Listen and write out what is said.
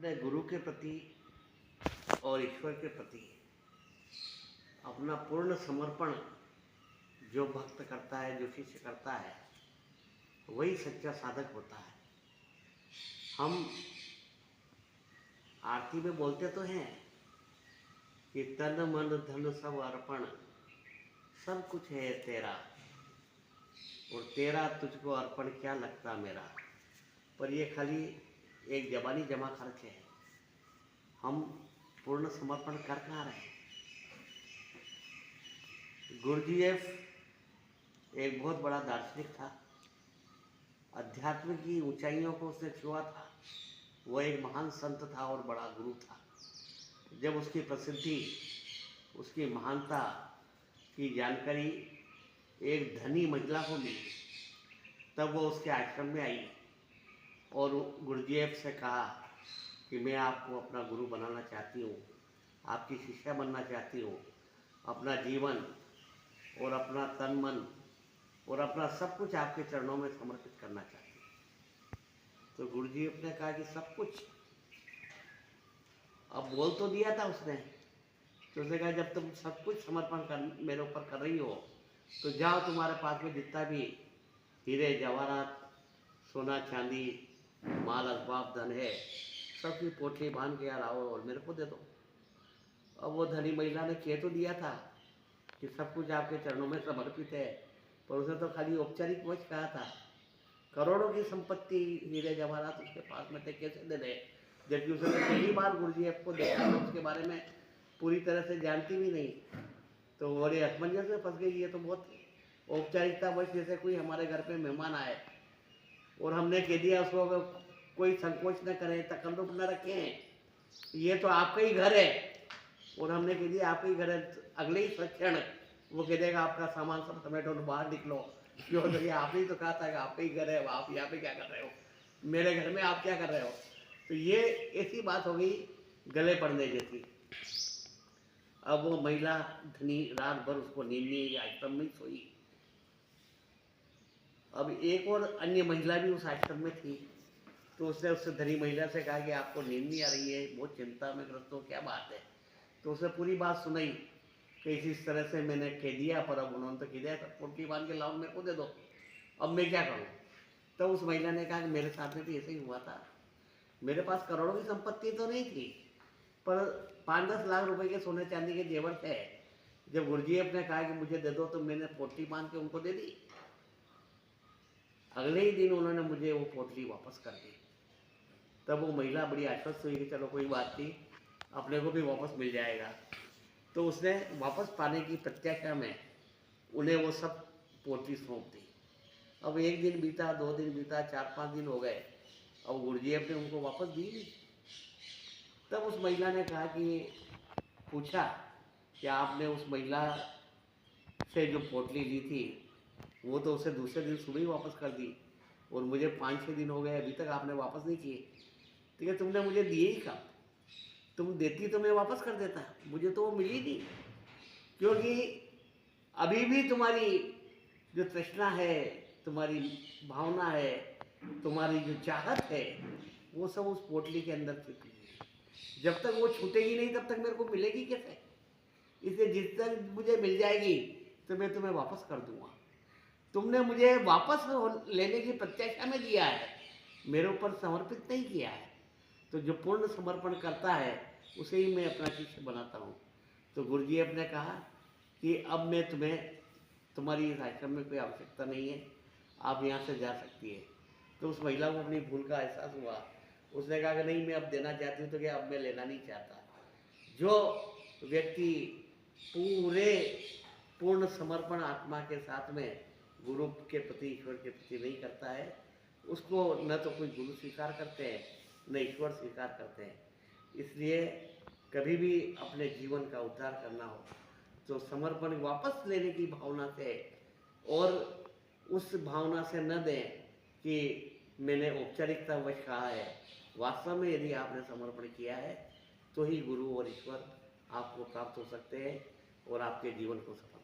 अपने गुरु के प्रति और ईश्वर के प्रति अपना पूर्ण समर्पण जो भक्त करता है, जो शिष्य करता है, वही सच्चा साधक होता है। हम आरती में बोलते तो हैं कि तन मन धन सब अर्पण, सब कुछ है तेरा और तेरा तुझको अर्पण क्या लगता मेरा। पर ये खाली एक जबानी जमा खर्च है। हम पूर्ण समर्पण कर कहाँ रहे हैं। गुरुजीएफ एक बहुत बड़ा दार्शनिक था, अध्यात्म की ऊंचाइयों को उसने छुआ था। वह एक महान संत था और बड़ा गुरु था। जब उसकी प्रसिद्धि, उसकी महानता की जानकारी एक धनी महिला को मिली, तब वो उसके आश्रम में आई और गुरुजीएफ से कहा कि मैं आपको अपना गुरु बनाना चाहती हूँ, आपकी शिष्या बनना चाहती हूँ, अपना जीवन और अपना तन मन और अपना सब कुछ आपके चरणों में समर्पित करना चाहती हूँ। तो गुरुजीएफ ने कहा कि सब कुछ, अब बोल तो दिया था उसने, तो उसने कहा जब तुम सब कुछ समर्पण कर मेरे ऊपर कर रही हो तो जाओ, तुम्हारे पास में जितना भी हीरे जवाहरात, सोना चांदी, माल असबाब धन है, सबकी पोटली बांध के लाओ और मेरे को दे दो। अब वो धनी महिला ने कह तो दिया था कि सब कुछ आपके चरणों में समर्पित है, पर उसने तो खाली औपचारिक वश कहा था। करोड़ों की संपत्ति, हीरे जवाहरात उसके पास में थे, कैसे दे दे, जबकि उसने पहली बार गुरुजीएफ को देखा तो उसके बारे में पूरी तरह से जानती भी नहीं। तो बड़े असमंजस में फंस गई। ये तो बहुत औपचारिकता वश, जैसे कोई हमारे घर पे मेहमान आए और हमने कह दिया उसको कोई संकोच न करें, तकल्लुफ न रखें, ये तो आपका ही घर है, और हमने कह दिया आपका ही घर है, अगले ही क्षण वो कह देगा आपका सामान सब समेटो बाहर निकलो। क्यों? तो ये आपने ही तो कहा था कि आपका ही घर है, आप यहाँ पे क्या कर रहे हो, मेरे घर में आप क्या कर रहे हो। तो ये ऐसी बात हो गई गले पड़ने जैसी। अब वो महिला धनी रात भर उसको नींद नहीं आई, आश्रम में सोई। अब एक और अन्य महिला भी उस आश्रम में थी, तो उसने उससे धनी महिला से कहा कि आपको नींद नहीं आ रही है, बहुत चिंता में ग्रस्त हो, क्या बात है। तो उसने पूरी बात सुनाई कि इस तरह से मैंने कह दिया, पर अब उन्होंने तो कह दिया पोटली बांध के लाओ मेरे को दे दो, अब मैं क्या करूँ। तो उस महिला ने कहा कि मेरे साथ में भी ऐसे ही हुआ था, मेरे पास करोड़ों की संपत्ति तो नहीं थी, पर 5-10 लाख रुपए के सोने चांदी के जेवर थे। जब गुरुजीएफ ने कहा कि मुझे दे दो, तो मैंने पोटली बांध के उनको दे दी। अगले ही दिन उन्होंने मुझे वो पोटली वापस कर दी। तब वो महिला बड़ी आश्वस्त हुई कि चलो कोई बात नहीं, अपने को भी वापस मिल जाएगा। तो उसने वापस पाने की प्रत्याशा में उन्हें वो सब पोटली सौंप दी। अब 1 दिन बीता, 2 दिन बीता, 4-5 दिन हो गए, अब गुरुजीएफ ने उनको वापस दी नहीं। तब उस महिला ने कहा कि पूछा कि आपने उस महिला से जो पोटली ली थी वो तो उसे दूसरे दिन सुबह ही वापस कर दी, और मुझे 5-6 दिन हो गए अभी तक आपने वापस नहीं किए। ठीक है, तुमने मुझे दिए ही कब? तुम देती तो मैं वापस कर देता, मुझे तो वो मिली नहीं। क्योंकि अभी भी तुम्हारी जो तृष्णा है, तुम्हारी भावना है, तुम्हारी जो चाहत है, वो सब उस पोटली के अंदर छिपी है। जब तक वो छूटेगी नहीं तब तक मेरे को मिलेगी कैसे। इसलिए जिस तक मुझे मिल जाएगी तो मैं तुम्हें वापस कर दूंगा। तुमने मुझे वापस लेने की प्रत्याशा में दिया है, मेरे ऊपर समर्पित नहीं किया है। तो जो पूर्ण समर्पण करता है उसे ही मैं अपना शिष्य बनाता हूँ। तो गुरुजीएफ ने कहा कि अब मैं तुम्हारी इस आश्रम में कोई आवश्यकता नहीं है, आप यहाँ से जा सकती है। तो उस महिला को अपनी भूल का एहसास हुआ। उसने कहा कि नहीं, मैं अब देना चाहती हूँ, तो क्या अब मैं लेना नहीं चाहता। जो व्यक्ति पूर्ण समर्पण आत्मा के साथ में गुरु के प्रति, ईश्वर के प्रति नहीं करता है, उसको न तो कोई गुरु स्वीकार करते हैं, न ईश्वर स्वीकार करते हैं। इसलिए कभी भी अपने जीवन का उद्धार करना हो तो समर्पण वापस लेने की भावना से, और उस भावना से न दें कि मैंने औपचारिकता वश कहा है। वास्तव में यदि आपने समर्पण किया है तो ही गुरु और ईश्वर आपको प्राप्त हो सकते हैं और आपके जीवन को सफल